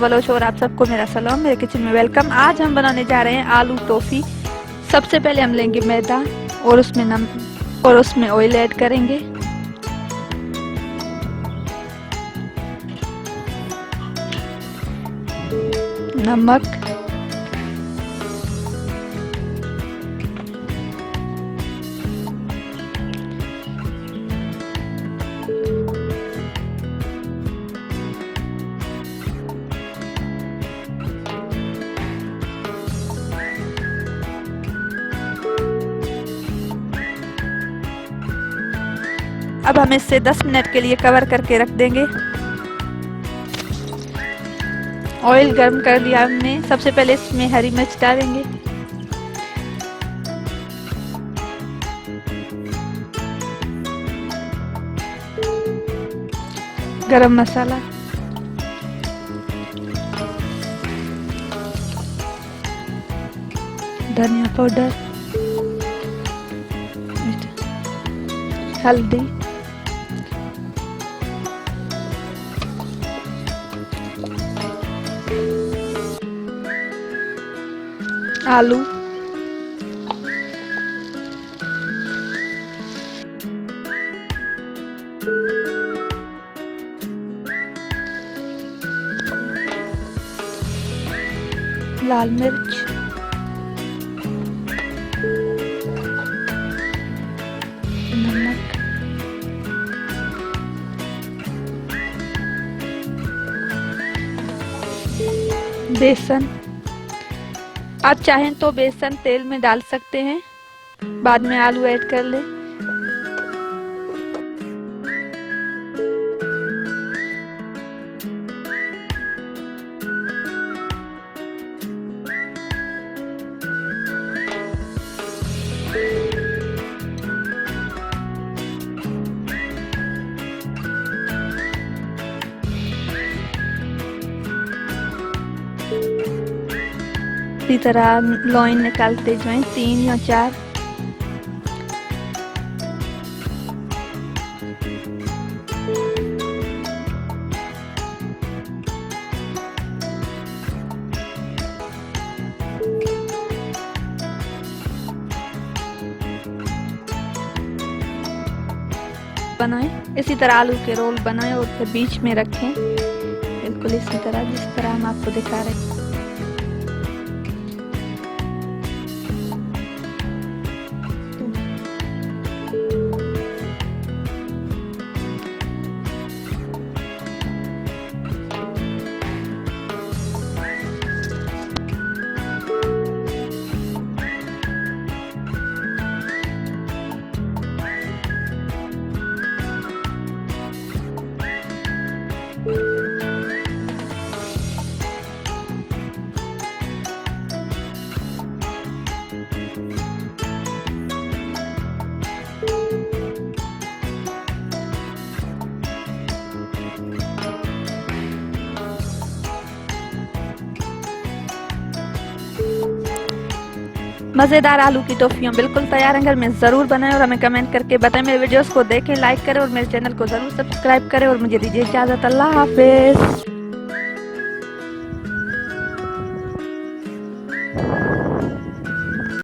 Bloch और आप सबको मेरा सलाम, मेरे किचन में वेलकम। आज हम बनाने जा रहे हैं आलू टोफी। सबसे पहले हम लेंगे मैदा और उसमें नमक और उसमें ऑयल ऐड करेंगे। नमक, अब हम इसे 10 मिनट के लिए कवर करके रख देंगे। ऑयल गर्म कर लिया हमने। सबसे पहले इसमें हरी मिर्च डालेंगे, गरम मसाला, धनिया पाउडर, हल्दी, आलू, लाल मिर्च, नमक, बेसन। आप चाहें तो बेसन तेल में डाल सकते हैं, बाद में आलू ऐड कर लें। इसी तरह लॉइन निकालते जाएं, 3 या 4। बनाएं, इसी तरह आलू के रोल बनाएं और फिर बीच में रखें, बिल्कुल इसी तरह जिस तरह हम आपको दिखा रहे हैं। मज़ेदार आलू की टोफियाँ बिल्कुल तैयार हैं, घर में ज़रूर बनाएं और हमें कमेंट करके बताएं। मेरे वीडियोस को देखें, लाइक करें और मेरे चैनल को ज़रूर सब्सक्राइब करें और मुझे दीजिए इजाज़त। अल्लाह हाफिज़।